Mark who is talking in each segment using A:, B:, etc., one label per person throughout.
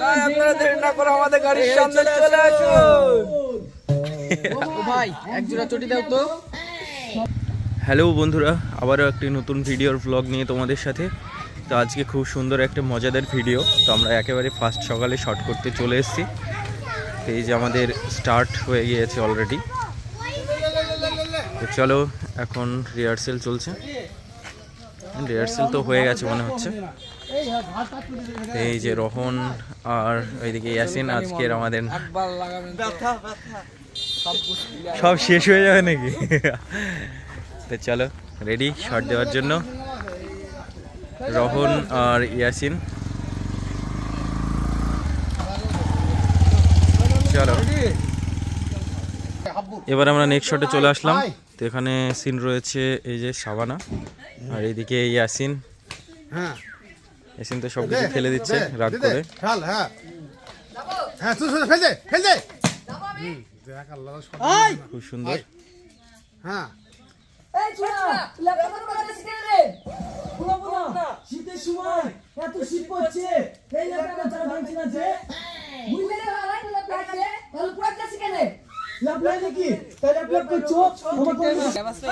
A: আপনারা দেরি না করে আমাদের গাড়ির সামনে চলে আসুন।
B: ভাই এক জোড়া চটি দাও তো।
C: হ্যালো বন্ধুরা, আবারও একটি নতুন ভিডিওর ব্লগ নিয়ে তোমাদের সাথে। তো আজকে খুব সুন্দর একটা মজাদার ভিডিও। তো আমরা একেবারে ফার্স্ট সকালে শট করতে চলে এসেছি। তো এই যে আমাদের স্টার্ট হয়ে গিয়েছে অলরেডি। তো চলো, এখন রিহার্সেল চলছে। রিহার্সেল তো হয়ে গেছে মনে হচ্ছে। এই যে রোহন আর ওইদিকে ইয়াসিন, আজকের আমাদের সব শেষ হয়ে যাবে নাকি? তো চলো, রেডি শট দেওয়ার জন্য রোহন আর ইয়াসিন। চলো, এবার আমরা নেক্সট শটে চলে আসলাম। তো এখানে সিন রয়েছে এই যে শাবানা, আর এইদিকে ইয়াসিন। ইয়াসিন তো সব কিছু ফেলে দিচ্ছে রাগ করে। খুব সুন্দর।
A: শীতের সময় এত শীত পড়ছে, এই ল্যাপটপটা চালা ভাঙছি না যে মুইলে হারাই ল্যাপটপে তাহলে পুরো কাছে কেন ল্যাপটপ নাকি তাই ল্যাপটপ করছো?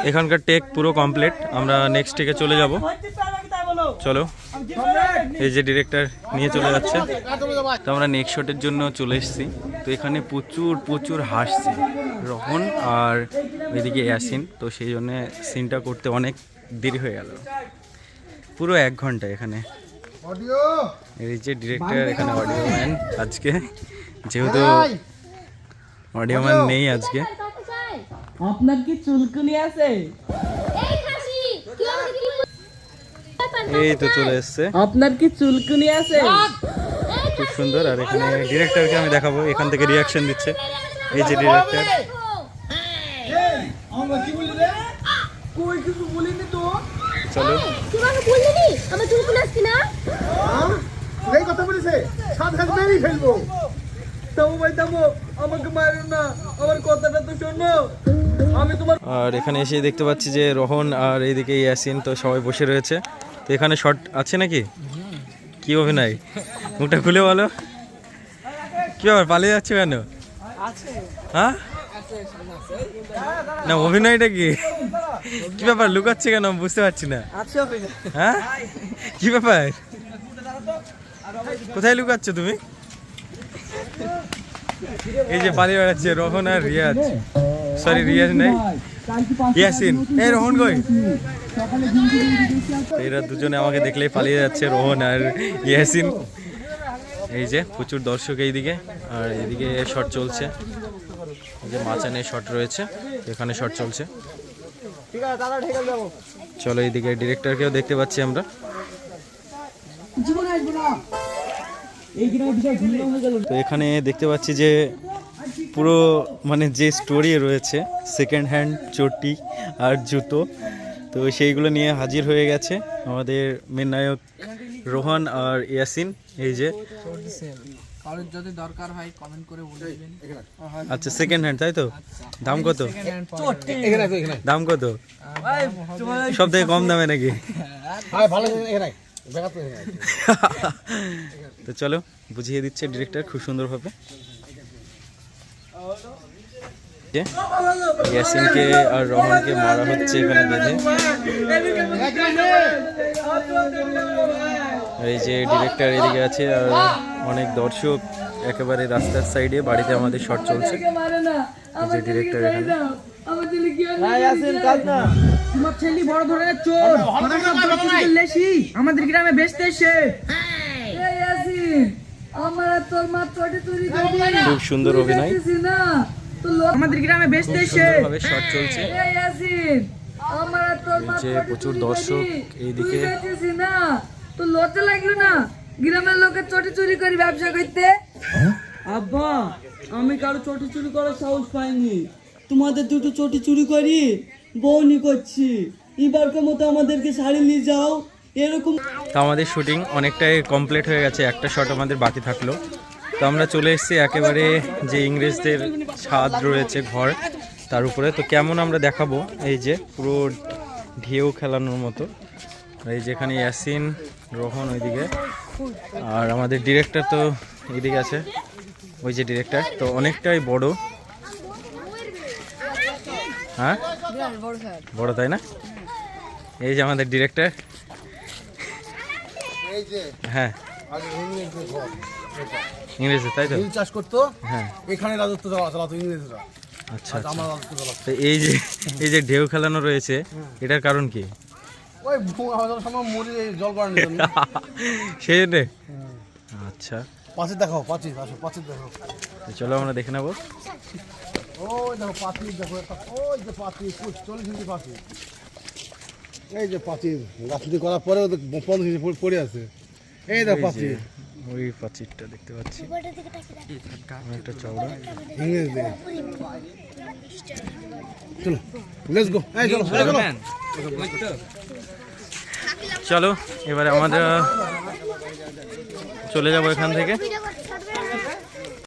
C: এখানকার টেক পুরো কমপ্লিট। আমরা নেক্সট টেকে চলে যাব। চলো, এই যে ডিরেক্টর নিয়ে চলে যাচ্ছে। তো আমরা নেক্সট শটের জন্য চলে এসেছি। তো এখানে প্রচুর প্রচুর হাসছে রোহন আর এদিকে ইয়াসিন। তো সেই জন্য সিনটা করতে অনেক দেরি হয়ে গেল, পুরো 1 ঘন্টা। এখানে এই যে ডিরেক্টর, এখানে অডিও ম্যান আজকে, যেহেতু অডিও ম্যান নেই আজকে।
A: আপনার কি চুলকুনি আছে?
C: এই তো চলে এসছে।
A: আপনার কি চুলকুনি আছে?
C: খুব সুন্দর। আর এখানে ডিরেক্টরকে আমি দেখাবো, এখান থেকে রিয়াকশন দিচ্ছে এই যে ডিরেক্টর।
A: কই কিছু বলিনি তো।
C: চলো,
D: তুই আমাকে বললি নি আমার চুলকুনি আসছে না?
A: এই কথা বলেছে, সাত হাত মেরেই ফেলবো। তাও ভাই তামো, আমাকে মারো না, আমার কথাটা তো শোনো। আমি তোমার
C: আর এখানে এসে দেখতে পাচ্ছি যে রোহন আর এইদিকে ইয়াসিন তো সবাই বসে রয়েছে। তো এখানে শট আছে নাকি? কি অভিনয়, মুখটা খুলে বলো। কি ব্যাপার, পালিয়ে যাচ্ছে কেন? হ্যাঁ না, অভিনয়টা কি? কি ব্যাপার, লুকাচ্ছে কেন বুঝতে পারছি না। হ্যাঁ কি ব্যাপার, কোথায় লুকাচ্ছ তুমি? এই যে পালিয়ে বেড়াচ্ছে রোহন আর রিয়াজ, সরি রিয়াজ নেই, ইয়াসিন। এই রোহন কই? এরা দুজনে আমাকে দেখলেই পালিয়ে যাচ্ছে, রোহন আর ইয়াসিন। এই যে প্রচুর দর্শক এইদিকে, আর এইদিকে শট চলছে। এই যে মাচানে শট রয়েছে, এখানে শট চলছে। চলো, এইদিকে ডিরেক্টরকেও দেখতে পাচ্ছি আমরা। তো এখানে দেখতে পাচ্ছি যে পুরো মানে যে স্টোরি রয়েছে, সেকেন্ড হ্যান্ড চটি আর জুতো, তো সেইগুলো নিয়ে হাজির হয়ে গেছে আমাদের মেন নায়ক রোহন আর ইয়াসিন। এই যে
B: কারোর যদি দরকার হয় কমেন্ট করে বলে দিবেন।
C: আচ্ছা, সেকেন্ড হ্যান্ড তাই তো? দাম কত? দাম কত? সব থেকে কম দামে নাকি? তো চলো, বুঝিয়ে দিচ্ছে ডিরেক্টর খুব সুন্দরভাবে। ইয়াসিনকে আর রোহনকে মারা হচ্ছে এখানে বেঁধে। এই যে ডিরেক্টর এদিকে আছে, আর অনেক দর্শক একেবারে রাস্তার সাইডে। বাড়িতে আমাদের শট চলছে। এই যে ডিরেক্টর এখানে।
A: তোমার ছেলে বড় ধরনের চোর, আমাদের গ্রামে বেচতে এসে।
C: খুব সুন্দর অভিনয়,
A: আমাদের গ্রামে বেচতে এসে
C: শট চলছে। এই যে প্রচুর দর্শক এইদিকে।
E: তো লজ্জা লাগলো না গ্রামের লোকের চটি চুরি করে ব্যবসা করতে?
A: আব্বা, আমি কারো চটি চুরি করার সাহস পাইনি। তোমাদের দুটো চটি চুরি করি বউনি করছি। এবারকার মতো আমাদেরকে শাড়ি নিয়ে যাও এরকম।
C: তো আমাদের শুটিং অনেকটাই কমপ্লিট হয়ে গেছে, একটা শট আমাদের বাকি থাকলো। তো আমরা চলে এসেছি একেবারে যে ইংরেজদের ছাদ রয়েছে ঘর, তার উপরে। তো কেমন আমরা দেখাবো, এই যে পুরো ঢেউ খেলানোর মতো। এই যেখানে ইয়াসিন, রোহন ওইদিকে, আর আমাদের ডিরেক্টর তো এদিকে আছে ওই যে ডিরেক্টর, তো অনেকটাই বড়। হ্যাঁ বড়, তাই না? এই যে আমাদের ডিরেক্টর। হ্যাঁ ইংরেজি, তাই তো?
F: চাষ করতো,
C: হ্যাঁ
F: এখানে রাজত্ব চালাতো ইংরেজরা।
C: আচ্ছা
F: আর
C: আচ্ছা।
F: আমার রাজত্ব চালাতো।
C: তো এই যে ঢেউ খেলানো রয়েছে, এটার কারণ কি?
F: ওই আমাদের সময় মরি জল করার জন্য।
C: সেই জন্যে? আচ্ছা,
F: পাঁচির দেখাও, পাঁচির আসো, পাঁচির দেখাও।
C: তো চলো আমরা দেখে নেবো।
F: ওই দেখো পাঁচির দেখো, ওই যে পাঁচির 40 ইঞ্চি পাঁচির। এই যে পাঁচির গাছটি করার পরেও 15 ইঞ্চি পড়ে আছে। এই দেখো পাঁচির,
C: ওই প্রাচীরটা দেখতে পাচ্ছি অনেকটা চওড়া।
F: ইংরেজ দিয়ে। চলো লেটস গো, এই চলো চলো।
C: চলো এবারে আমাদের চলে যাবো এখান থেকে।